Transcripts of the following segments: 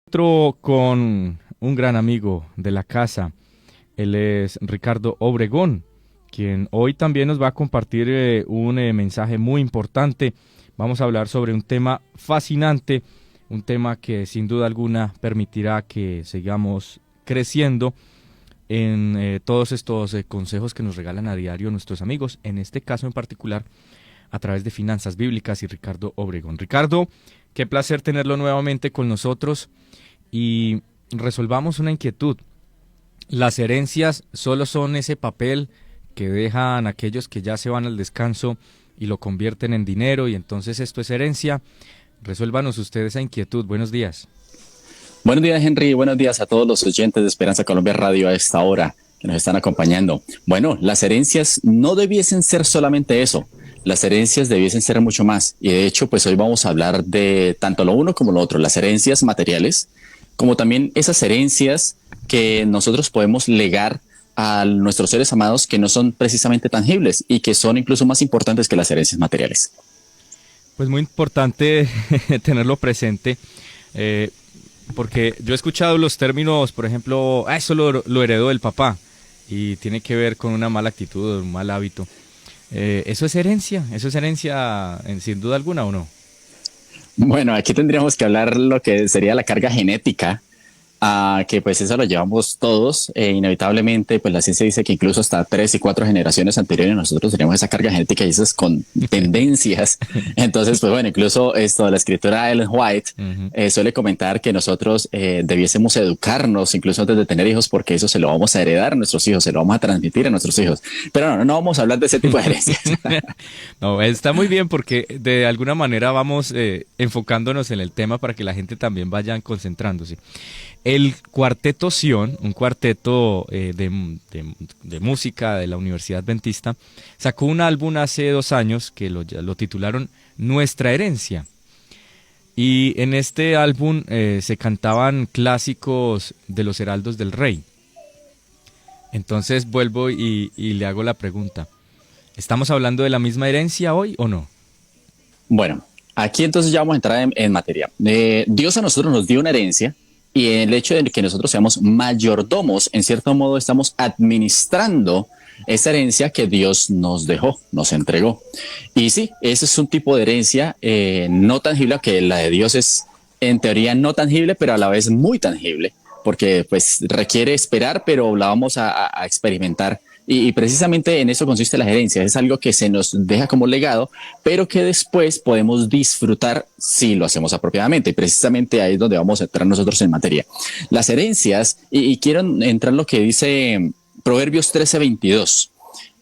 Otro con un gran amigo de la casa. Él es Ricardo Obregón, quien hoy también nos va a compartir un mensaje muy importante. Vamos a hablar sobre un tema fascinante, un tema que sin duda alguna permitirá que sigamos creciendo en todos estos consejos que nos regalan a diario nuestros amigos, en este caso en particular a través de Finanzas Bíblicas y Ricardo Obregón. Ricardo, qué placer tenerlo nuevamente con nosotros y resolvamos una inquietud. ¿Las herencias solo son ese papel que dejan aquellos que ya se van al descanso y lo convierten en dinero y entonces esto es herencia? Resuélvanos usted esa inquietud. Buenos días. Buenos días, Henry. Buenos días a todos los oyentes de Esperanza Colombia Radio a esta hora que nos están acompañando. Bueno, las herencias no debiesen ser solamente eso. Las herencias debiesen ser mucho más. Y de hecho, pues hoy vamos a hablar de tanto lo uno como lo otro, las herencias materiales, como también esas herencias que nosotros podemos legar a nuestros seres amados que no son precisamente tangibles y que son incluso más importantes que las herencias materiales. Pues muy importante tenerlo presente. Porque yo he escuchado los términos, por ejemplo, eso lo heredó del papá y tiene que ver con una mala actitud, un mal hábito. Eso es herencia sin duda alguna, ¿o no? Bueno, aquí tendríamos que hablar lo que sería la carga genética, que pues eso lo llevamos todos. Inevitablemente, pues la ciencia dice que incluso hasta 3 y 4 generaciones anteriores nosotros tenemos esa carga genética y esas con tendencias. Entonces, pues bueno, incluso esto, la escritora Ellen White Ujú. suele comentar que nosotros debiésemos educarnos incluso antes de tener hijos porque eso se lo vamos a heredar a nuestros hijos, se lo vamos a transmitir a nuestros hijos. Pero no vamos a hablar de ese tipo de herencias. No, está muy bien porque de alguna manera vamos enfocándonos en el tema para que la gente también vaya concentrándose. El Cuarteto Sion, un cuarteto de música de la Universidad Adventista, sacó un álbum hace 2 años que lo titularon Nuestra Herencia. Y en este álbum se cantaban clásicos de los Heraldos del Rey. Entonces vuelvo y le hago la pregunta. ¿Estamos hablando de la misma herencia hoy o no? Bueno, aquí entonces ya vamos a entrar en materia. Dios a nosotros nos dio una herencia y el hecho de que nosotros seamos mayordomos, en cierto modo estamos administrando esa herencia que Dios nos dejó, nos entregó. Y sí, ese es un tipo de herencia no tangible, que la de Dios es en teoría no tangible, pero a la vez muy tangible, porque pues requiere esperar, pero la vamos a experimentar. Y precisamente en eso consiste la herencia. Es algo que se nos deja como legado, pero que después podemos disfrutar si lo hacemos apropiadamente. Y precisamente ahí es donde vamos a entrar nosotros en materia. Las herencias, y quiero entrar en lo que dice Proverbios 13:22.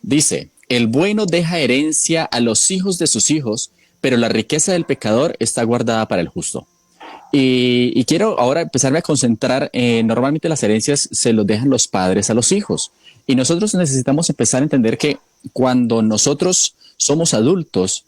Dice, el bueno deja herencia a los hijos de sus hijos, pero la riqueza del pecador está guardada para el justo. Y quiero ahora empezarme a concentrar. Normalmente las herencias se los dejan los padres a los hijos. Y nosotros necesitamos empezar a entender que cuando nosotros somos adultos,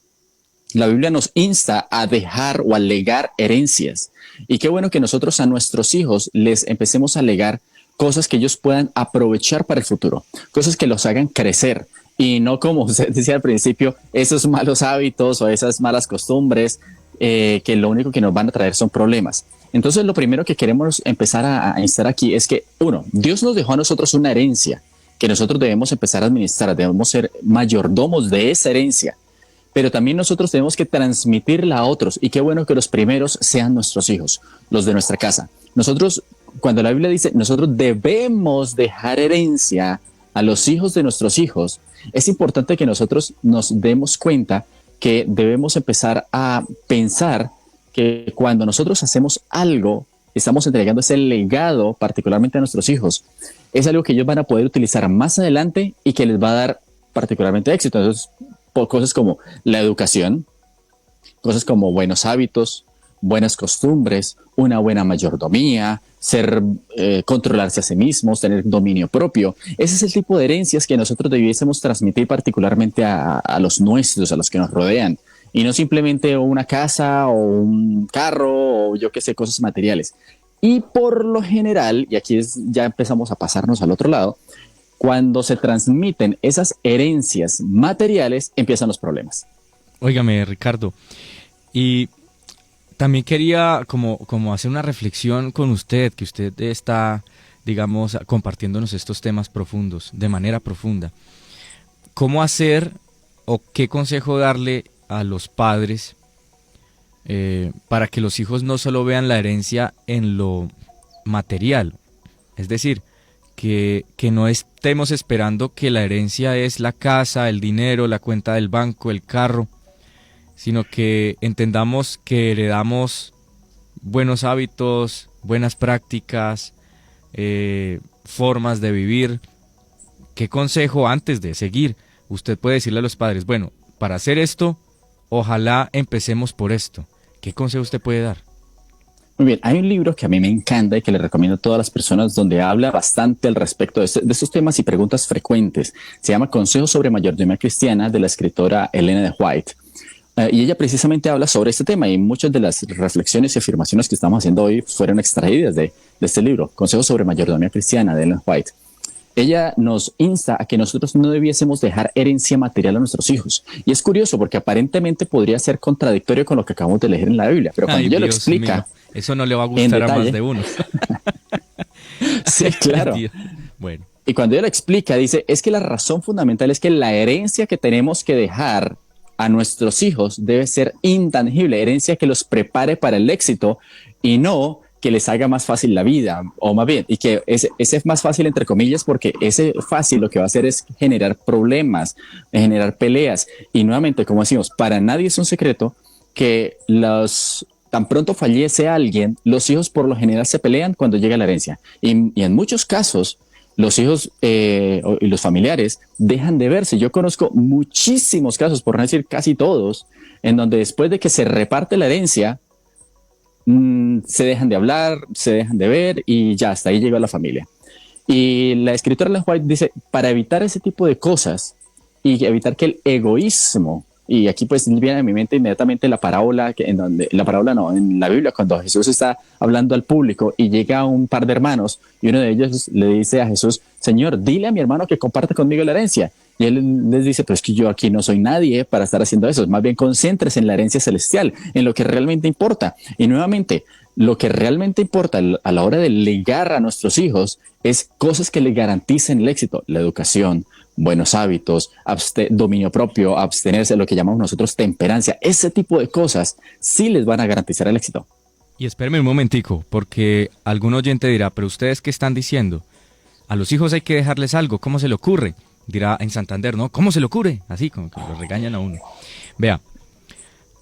la Biblia nos insta a dejar o a legar herencias. Y qué bueno que nosotros a nuestros hijos les empecemos a legar cosas que ellos puedan aprovechar para el futuro, cosas que los hagan crecer. Y no, como usted decía al principio, esos malos hábitos o esas malas costumbres que lo único que nos van a traer son problemas. Entonces, lo primero que queremos empezar a instar aquí es que, uno, Dios nos dejó a nosotros una herencia que nosotros debemos empezar a administrar, debemos ser mayordomos de esa herencia, pero también nosotros tenemos que transmitirla a otros. Y qué bueno que los primeros sean nuestros hijos, los de nuestra casa. Nosotros, cuando la Biblia dice, nosotros debemos dejar herencia a los hijos de nuestros hijos, es importante que nosotros nos demos cuenta que debemos empezar a pensar que cuando nosotros hacemos algo, estamos entregando ese legado particularmente a nuestros hijos. Es algo que ellos van a poder utilizar más adelante y que les va a dar particularmente éxito. Entonces, por cosas como la educación, cosas como buenos hábitos, buenas costumbres, una buena mayordomía, controlarse a sí mismos, tener dominio propio. Ese es el tipo de herencias que nosotros debiésemos transmitir particularmente a los nuestros, a los que nos rodean. Y no simplemente una casa o un carro o yo qué sé, cosas materiales. Y por lo general, y aquí ya empezamos a pasarnos al otro lado, cuando se transmiten esas herencias materiales, empiezan los problemas. Óigame, Ricardo, y También quería como hacer una reflexión con usted, que usted está, digamos, compartiéndonos estos temas profundos, de manera profunda. ¿Cómo hacer o qué consejo darle a los padres para que los hijos no solo vean la herencia en lo material? Es decir, que no estemos esperando que la herencia es la casa, el dinero, la cuenta del banco, el carro, sino que entendamos que heredamos buenos hábitos, buenas prácticas, formas de vivir. ¿Qué consejo antes de seguir usted puede decirle a los padres? Bueno, para hacer esto, ojalá empecemos por esto. ¿Qué consejo usted puede dar? Muy bien, hay un libro que a mí me encanta y que le recomiendo a todas las personas donde habla bastante al respecto de estos temas y preguntas frecuentes. Se llama Consejos sobre Mayordomía Cristiana, de la escritora Elena de White. Y ella precisamente habla sobre este tema, y muchas de las reflexiones y afirmaciones que estamos haciendo hoy fueron extraídas de este libro, Consejos sobre Mayordomía Cristiana, de Ellen White. Ella nos insta a que nosotros no debiésemos dejar herencia material a nuestros hijos. Y es curioso porque aparentemente podría ser contradictorio con lo que acabamos de leer en la Biblia, pero cuando ella lo explica... Mío. Eso no le va a gustar a más de uno. Sí, claro. Bueno. Y cuando ella lo explica, dice, es que la razón fundamental es que la herencia que tenemos que dejar a nuestros hijos debe ser intangible, herencia que los prepare para el éxito y no que les haga más fácil la vida, o más bien, y que ese es más fácil entre comillas, porque ese fácil lo que va a hacer es generar problemas, generar peleas. Y nuevamente, como decimos, para nadie es un secreto que tan pronto fallece alguien, los hijos por lo general se pelean cuando llega la herencia. Y en muchos casos, los hijos y los familiares dejan de verse. Yo conozco muchísimos casos, por no decir casi todos, en donde después de que se reparte la herencia, se dejan de hablar, se dejan de ver y ya, hasta ahí llegó la familia. Y la escritora Ellen White dice, para evitar ese tipo de cosas y evitar que el egoísmo, y aquí pues viene a mi mente inmediatamente la parábola, en la Biblia, cuando Jesús está hablando al público y llega un par de hermanos y uno de ellos le dice a Jesús, Señor, dile a mi hermano que comparte conmigo la herencia. Y él les dice, pues que yo aquí no soy nadie para estar haciendo eso, más bien concéntrese en la herencia celestial, en lo que realmente importa. Y nuevamente, lo que realmente importa a la hora de legar a nuestros hijos es cosas que le garanticen el éxito, la educación, buenos hábitos, dominio propio, abstenerse, lo que llamamos nosotros temperancia. Ese tipo de cosas sí les van a garantizar el éxito. Y espéreme un momentico, porque algún oyente dirá, pero ¿ustedes qué están diciendo? A los hijos hay que dejarles algo, ¿cómo se le ocurre? Dirá en Santander, ¿no? ¿Cómo se le ocurre? Así, como que lo regañan a uno. Vea,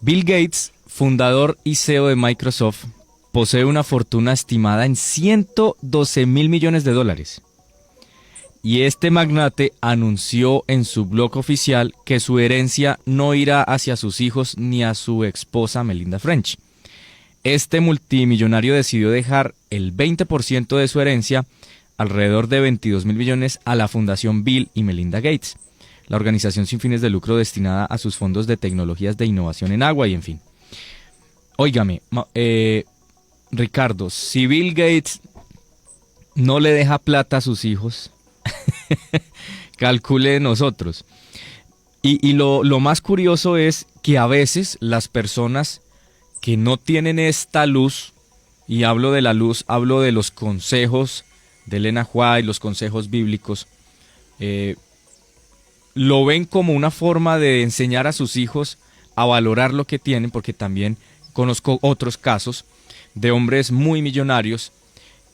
Bill Gates, fundador y CEO de Microsoft, posee una fortuna estimada en $112 mil millones. Y este magnate anunció en su blog oficial que su herencia no irá hacia sus hijos ni a su esposa Melinda French. Este multimillonario decidió dejar el 20% de su herencia, alrededor de 22 mil millones, a la Fundación Bill y Melinda Gates, la organización sin fines de lucro destinada a sus fondos de tecnologías de innovación en agua y en fin. Óigame, Ricardo, si Bill Gates no le deja plata a sus hijos, calcule nosotros. Y lo más curioso es que a veces las personas que no tienen esta luz, y hablo de la luz, hablo de los consejos de Elena White, los consejos bíblicos, lo ven como una forma de enseñar a sus hijos a valorar lo que tienen, porque también conozco otros casos de hombres muy millonarios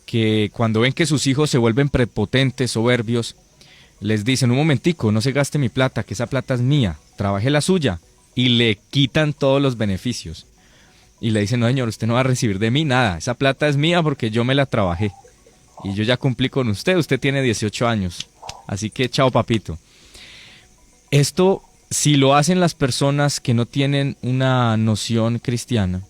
que cuando ven que sus hijos se vuelven prepotentes, soberbios, les dicen, un momentico, no se gaste mi plata, que esa plata es mía, trabaje la suya, y le quitan todos los beneficios. Y le dicen, no señor, usted no va a recibir de mí nada, esa plata es mía porque yo me la trabajé. Y yo ya cumplí con usted tiene 18 años, así que chao papito. Esto, si lo hacen las personas que no tienen una noción cristiana,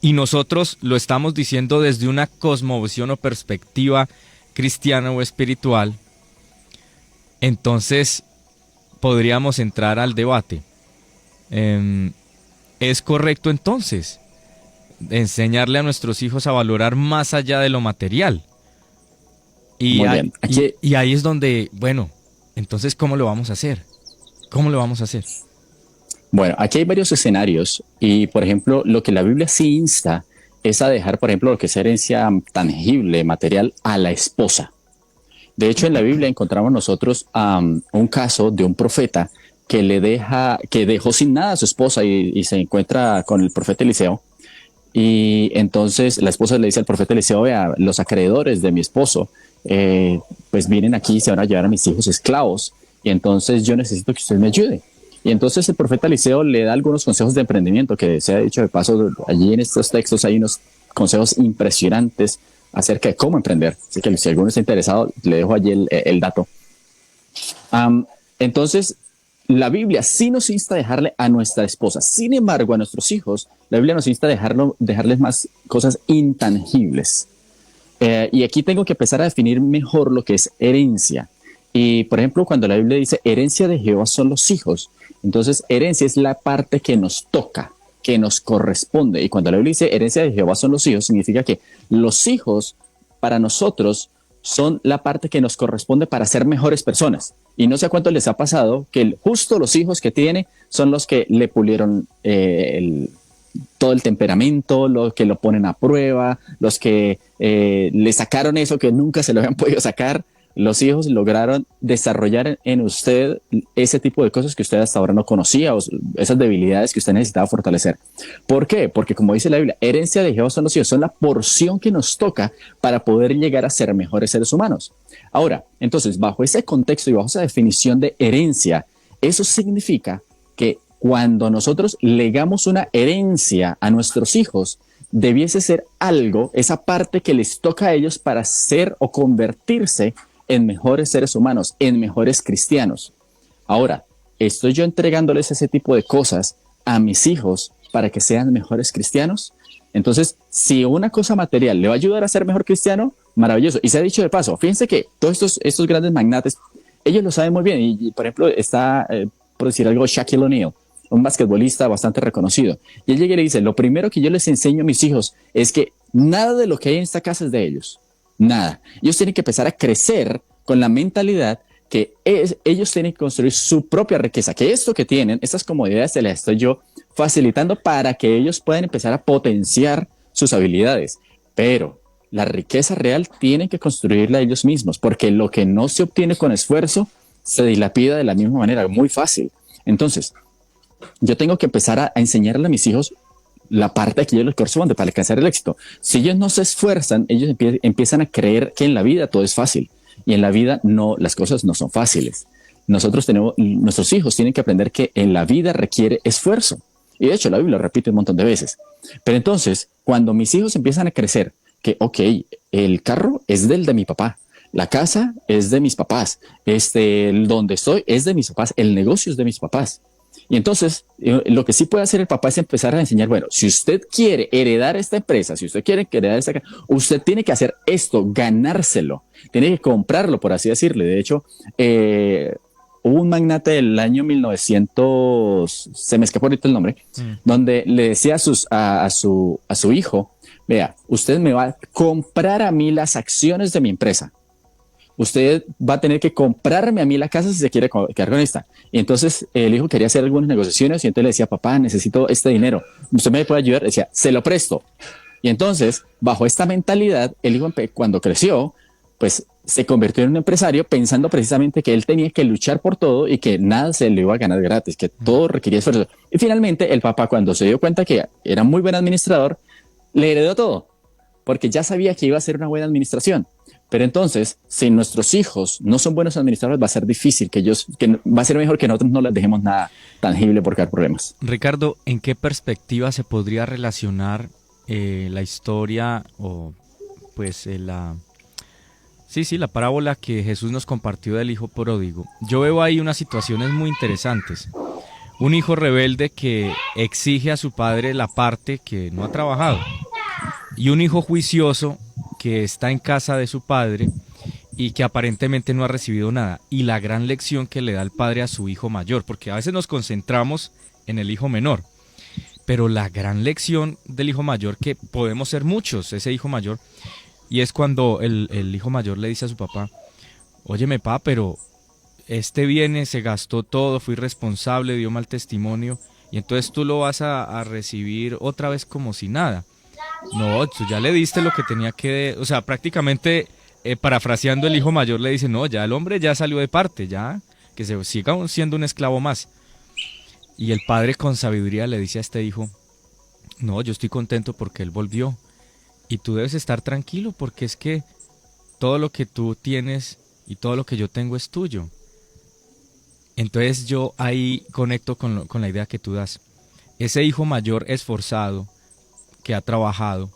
y nosotros lo estamos diciendo desde una cosmovisión o perspectiva cristiana o espiritual, entonces podríamos entrar al debate. ¿Es correcto entonces enseñarle a nuestros hijos a valorar más allá de lo material? Y ahí es donde, bueno, entonces ¿cómo lo vamos a hacer? ¿Cómo lo vamos a hacer? Bueno, aquí hay varios escenarios y, por ejemplo, lo que la Biblia sí insta es a dejar, por ejemplo, lo que es herencia tangible, material, a la esposa. De hecho, en la Biblia encontramos nosotros un caso de un profeta que que dejó sin nada a su esposa y se encuentra con el profeta Eliseo. Y entonces la esposa le dice al profeta Eliseo, vea, los acreedores de mi esposo, pues vienen aquí y se van a llevar a mis hijos esclavos. Y entonces yo necesito que usted me ayude. Y entonces el profeta Eliseo le da algunos consejos de emprendimiento, que se ha dicho de paso, allí en estos textos hay unos consejos impresionantes acerca de cómo emprender. Así que si alguno está interesado, le dejo allí el dato. Entonces, la Biblia sí nos insta a dejarle a nuestra esposa. Sin embargo, a nuestros hijos, la Biblia nos insta a dejarles más cosas intangibles. Y aquí tengo que empezar a definir mejor lo que es herencia. Y, por ejemplo, cuando la Biblia dice herencia de Jehová son los hijos, entonces herencia es la parte que nos toca, que nos corresponde. Y cuando la Biblia dice herencia de Jehová son los hijos, significa que los hijos para nosotros son la parte que nos corresponde para ser mejores personas. Y no sé a cuánto les ha pasado que justo los hijos que tiene son los que le pulieron todo el temperamento, los que lo ponen a prueba, los que le sacaron eso que nunca se lo habían podido sacar. Los hijos lograron desarrollar en usted ese tipo de cosas que usted hasta ahora no conocía, o esas debilidades que usted necesitaba fortalecer. ¿Por qué? Porque como dice la Biblia, herencia de Jehová son los hijos, son la porción que nos toca para poder llegar a ser mejores seres humanos. Ahora, entonces, bajo ese contexto y bajo esa definición de herencia, eso significa que cuando nosotros legamos una herencia a nuestros hijos, debiese ser algo, esa parte que les toca a ellos para ser o convertirse en mejores seres humanos, en mejores cristianos. Ahora, ¿estoy yo entregándoles ese tipo de cosas a mis hijos para que sean mejores cristianos? Entonces, si una cosa material le va a ayudar a ser mejor cristiano, maravilloso. Y se ha dicho de paso, fíjense que todos estos grandes magnates, ellos lo saben muy bien. Y por ejemplo, está, por decir algo, Shaquille O'Neal, un basquetbolista bastante reconocido. Y él llega y le dice, lo primero que yo les enseño a mis hijos es que nada de lo que hay en esta casa es de ellos. Nada. Ellos tienen que empezar a crecer con la mentalidad que ellos tienen que construir su propia riqueza, que esto que tienen, estas comodidades se las estoy yo facilitando para que ellos puedan empezar a potenciar sus habilidades. Pero la riqueza real tienen que construirla ellos mismos, porque lo que no se obtiene con esfuerzo se dilapida de la misma manera, muy fácil. Entonces, yo tengo que empezar a enseñarle a mis hijos la parte que ellos les corresponde para alcanzar el éxito. Si ellos no se esfuerzan, ellos empiezan a creer que en la vida todo es fácil. Y en la vida no, las cosas no son fáciles. Nuestros hijos tienen que aprender que en la vida requiere esfuerzo. Y de hecho la Biblia lo repite un montón de veces. Pero entonces, cuando mis hijos empiezan a crecer, que ok, el carro es del de mi papá, la casa es de mis papás, donde estoy es de mis papás, el negocio es de mis papás. Y entonces, lo que sí puede hacer el papá es empezar a enseñar, bueno, si usted quiere heredar esta empresa, si usted quiere heredar esta casa, usted tiene que hacer esto, ganárselo, tiene que comprarlo, por así decirle. De hecho, hubo un magnate del año 1900, se me escapó ahorita el nombre, donde le decía a su hijo, vea, usted me va a comprar a mí las acciones de mi empresa. Usted va a tener que comprarme a mí la casa si se quiere quedar con esta. Y entonces el hijo quería hacer algunas negociaciones y entonces le decía, papá, necesito este dinero. ¿Usted me puede ayudar? Decía, se lo presto. Y entonces, bajo esta mentalidad, el hijo cuando creció, pues se convirtió en un empresario pensando precisamente que él tenía que luchar por todo y que nada se le iba a ganar gratis, que todo requería esfuerzo. Y finalmente el papá, cuando se dio cuenta que era muy buen administrador, le heredó todo, porque ya sabía que iba a ser una buena administración. Pero entonces, si nuestros hijos no son buenos administradores, va a ser difícil que va a ser mejor que nosotros no les dejemos nada tangible por crear problemas. Ricardo, ¿en qué perspectiva se podría relacionar la historia o pues la parábola que Jesús nos compartió del hijo pródigo? Yo veo ahí unas situaciones muy interesantes. Un hijo rebelde que exige a su padre la parte que no ha trabajado. Y un hijo juicioso que está en casa de su padre y que aparentemente no ha recibido nada. Y la gran lección que le da el padre a su hijo mayor, porque a veces nos concentramos en el hijo menor, pero la gran lección del hijo mayor, que podemos ser muchos, ese hijo mayor, y es cuando el hijo mayor le dice a su papá, óyeme papá, pero este viene, se gastó todo, fui responsable, dio mal testimonio, y entonces tú lo vas a recibir otra vez como si nada. No, tú ya le diste lo que tenía que, o sea, prácticamente parafraseando, el hijo mayor le dice, no, ya el hombre ya salió de parte, ya que se siga siendo un esclavo más. Y el padre con sabiduría le dice a este hijo, no, yo estoy contento porque él volvió y tú debes estar tranquilo porque es que todo lo que tú tienes y todo lo que yo tengo es tuyo. Entonces yo ahí conecto con la idea que tú das. Ese hijo mayor esforzado, que ha trabajado,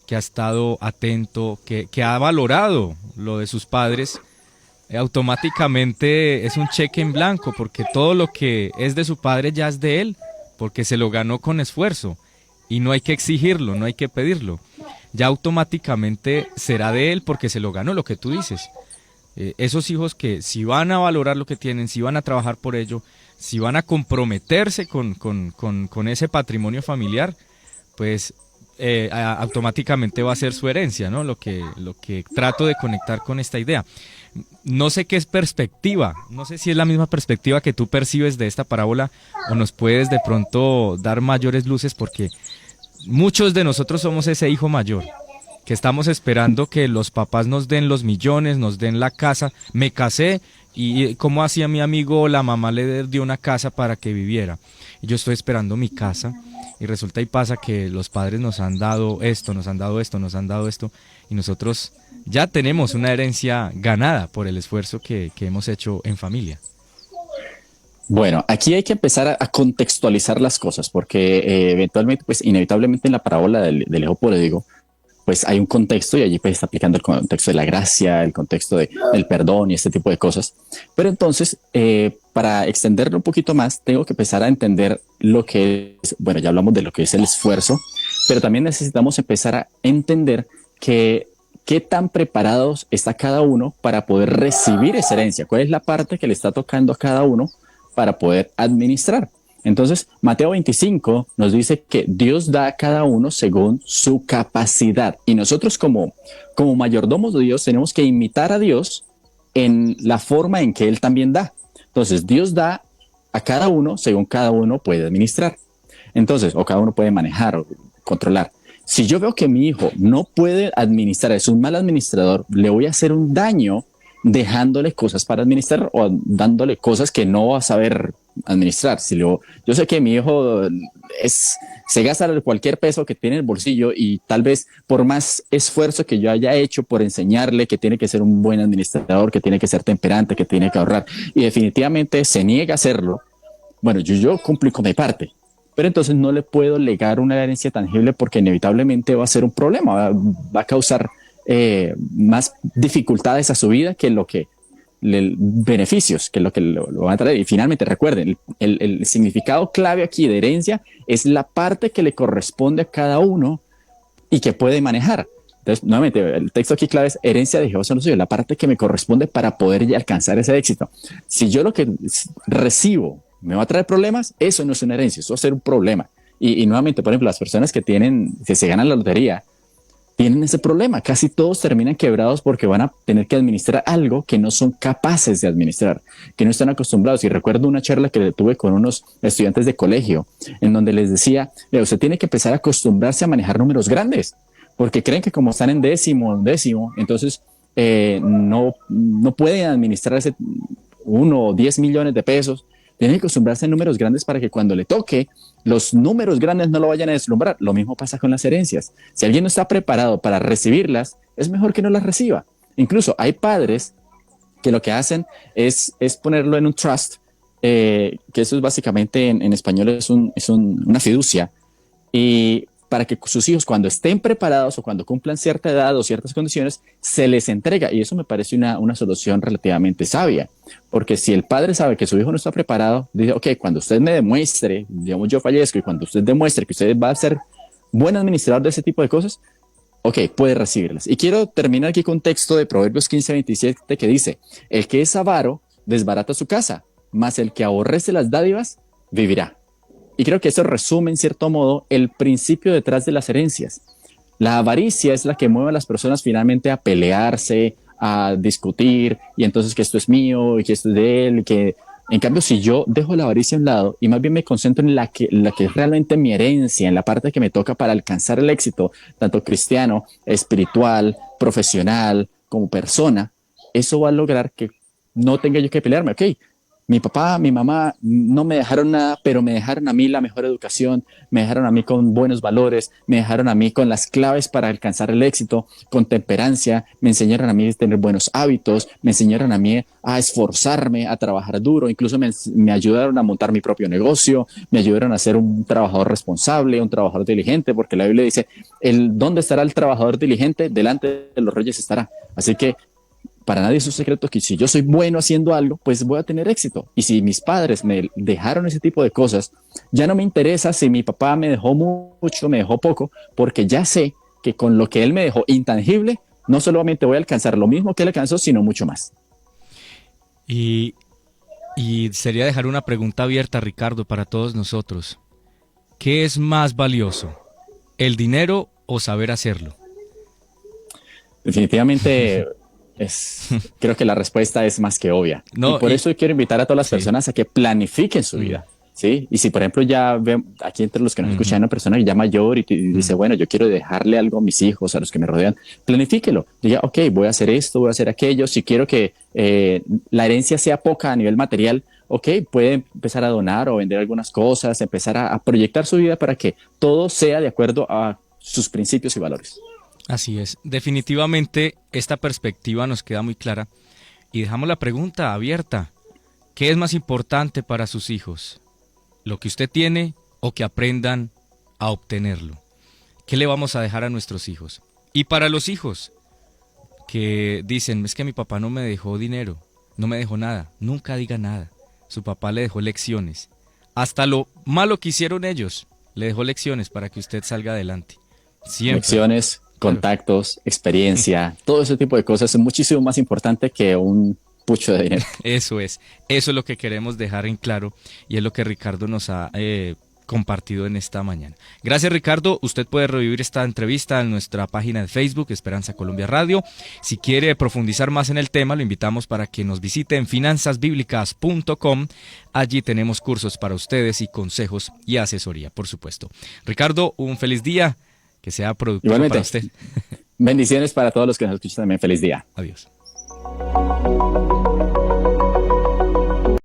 que ha estado atento, que ha valorado lo de sus padres, automáticamente es un cheque en blanco, porque todo lo que es de su padre ya es de él, porque se lo ganó con esfuerzo, y no hay que exigirlo, no hay que pedirlo. Ya automáticamente será de él porque se lo ganó, lo que tú dices. Esos hijos que si van a valorar lo que tienen, si van a trabajar por ello, si van a comprometerse con ese patrimonio familiar, pues automáticamente va a ser su herencia, ¿no? Lo que trato de conectar con esta idea. No sé qué es perspectiva, no sé si es la misma perspectiva que tú percibes de esta parábola o nos puedes de pronto dar mayores luces, porque muchos de nosotros somos ese hijo mayor que estamos esperando que los papás nos den los millones, nos den la casa. Me casé y como hacía mi amigo, la mamá le dio una casa para que viviera. Y yo estoy esperando mi casa y resulta y pasa que los padres nos han dado esto, nos han dado esto, nos han dado esto y nosotros ya tenemos una herencia ganada por el esfuerzo que hemos hecho en familia. Bueno, aquí hay que empezar a contextualizar las cosas porque eventualmente, pues inevitablemente en la parábola del hijo pródigo, pues hay un contexto y allí pues está aplicando el contexto de la gracia, el contexto del perdón y este tipo de cosas. Pero entonces, para extenderlo un poquito más, tengo que empezar a entender lo que es, bueno, ya hablamos de lo que es el esfuerzo, pero también necesitamos empezar a entender que qué tan preparados está cada uno para poder recibir esa herencia, cuál es la parte que le está tocando a cada uno para poder administrar. Entonces, Mateo 25 nos dice que Dios da a cada uno según su capacidad. Y nosotros como mayordomos de Dios tenemos que imitar a Dios en la forma en que Él también da. Entonces, Dios da a cada uno según cada uno puede administrar. Entonces, o cada uno puede manejar o controlar. Si yo veo que mi hijo no puede administrar, es un mal administrador, le voy a hacer un daño dejándole cosas para administrar o dándole cosas que no va a saber administrar. Yo sé que mi hijo se gasta cualquier peso que tiene en el bolsillo y tal vez por más esfuerzo que yo haya hecho por enseñarle que tiene que ser un buen administrador, que tiene que ser temperante, que tiene que ahorrar y definitivamente se niega a hacerlo, bueno, yo cumplí con mi parte. Pero entonces no le puedo legar una herencia tangible porque inevitablemente va a ser un problema, va a causar más dificultades a su vida que lo que beneficios, que lo que lo van a traer. Y finalmente recuerden, el significado clave aquí de herencia es la parte que le corresponde a cada uno y que puede manejar. Entonces, nuevamente, el texto aquí clave es herencia de Jehová son los suyos, la parte que me corresponde para poder ya alcanzar ese éxito. Si yo lo que recibo me va a traer problemas, eso no es una herencia, eso va a ser un problema. Y nuevamente, por ejemplo, las personas que se ganan la lotería, tienen ese problema. Casi todos terminan quebrados porque van a tener que administrar algo que no son capaces de administrar, que no están acostumbrados. Y recuerdo una charla que tuve con unos estudiantes de colegio en donde les decía, usted tiene que empezar a acostumbrarse a manejar números grandes, porque creen que como están en décimo, entonces no pueden administrar ese 1 o 10 millones de pesos. Tienen que acostumbrarse a números grandes para que cuando le toque, los números grandes no lo vayan a deslumbrar. Lo mismo pasa con las herencias. Si alguien no está preparado para recibirlas, es mejor que no las reciba. Incluso hay padres que lo que hacen es ponerlo en un trust, que eso es básicamente en español es una fiducia, y para que sus hijos cuando estén preparados o cuando cumplan cierta edad o ciertas condiciones, se les entrega. Y eso me parece una solución relativamente sabia, porque si el padre sabe que su hijo no está preparado, dice, ok, cuando usted me demuestre, digamos yo fallezco, y cuando usted demuestre que usted va a ser buen administrador de ese tipo de cosas, ok, puede recibirlas. Y quiero terminar aquí con un texto de Proverbios 15:27 que dice, el que es avaro desbarata su casa, mas el que aborrece las dádivas vivirá. Y creo que eso resume en cierto modo el principio detrás de las herencias. La avaricia es la que mueve a las personas finalmente a pelearse, a discutir, y entonces que esto es mío y que esto es de él, y que En cambio, si yo dejo la avaricia a un lado y más bien me concentro en la que es realmente mi herencia, en la parte que me toca para alcanzar el éxito, tanto cristiano, espiritual, profesional, como persona, eso va a lograr que no tenga yo que pelearme. Ok, mi papá, mi mamá no me dejaron nada, pero me dejaron a mí la mejor educación, me dejaron a mí con buenos valores, me dejaron a mí con las claves para alcanzar el éxito, con temperancia, me enseñaron a mí a tener buenos hábitos, me enseñaron a mí a esforzarme, a trabajar duro, incluso me ayudaron a montar mi propio negocio, me ayudaron a ser un trabajador responsable, un trabajador diligente, porque la Biblia dice, ¿dónde estará el trabajador diligente? Delante de los reyes estará. Así que para nadie es un secreto que si yo soy bueno haciendo algo, pues voy a tener éxito. Y si mis padres me dejaron ese tipo de cosas, ya no me interesa si mi papá me dejó mucho, me dejó poco, porque ya sé que con lo que él me dejó intangible, no solamente voy a alcanzar lo mismo que él alcanzó, sino mucho más. Y, y sería dejar una pregunta abierta, Ricardo, para todos nosotros. ¿Qué es más valioso? ¿El dinero o saber hacerlo? Definitivamente creo que la respuesta es más que obvia. No, y por eso quiero invitar a todas las sí. personas a que planifiquen su vida. ¿Sí? Y si, por ejemplo, ya ven aquí entre los que nos escuchan una persona que ya mayor y dice, bueno, yo quiero dejarle algo a mis hijos, a los que me rodean, planifíquelo. Diga, ok, voy a hacer esto, voy a hacer aquello. Si quiero que la herencia sea poca a nivel material, ok, puede empezar a donar o vender algunas cosas, empezar a proyectar su vida para que todo sea de acuerdo a sus principios y valores. Así es. Definitivamente esta perspectiva nos queda muy clara y dejamos la pregunta abierta. ¿Qué es más importante para sus hijos? ¿Lo que usted tiene o que aprendan a obtenerlo? ¿Qué le vamos a dejar a nuestros hijos? Y para los hijos que dicen, es que mi papá no me dejó dinero, no me dejó nada, nunca diga nada. Su papá le dejó lecciones. Hasta lo malo que hicieron ellos, le dejó lecciones para que usted salga adelante. Siempre. Lecciones, contactos, experiencia, todo ese tipo de cosas es muchísimo más importante que un pucho de dinero. Eso es lo que queremos dejar en claro y es lo que Ricardo nos ha compartido en esta mañana. Gracias, Ricardo. Usted puede revivir esta entrevista en nuestra página de Facebook, Esperanza Colombia Radio. Si quiere profundizar más en el tema, lo invitamos para que nos visite en finanzasbiblicas.com. Allí tenemos cursos para ustedes y consejos y asesoría, por supuesto. Ricardo, un feliz día. Que sea productivo para usted. Bendiciones para todos los que nos escuchan también. Feliz día. Adiós.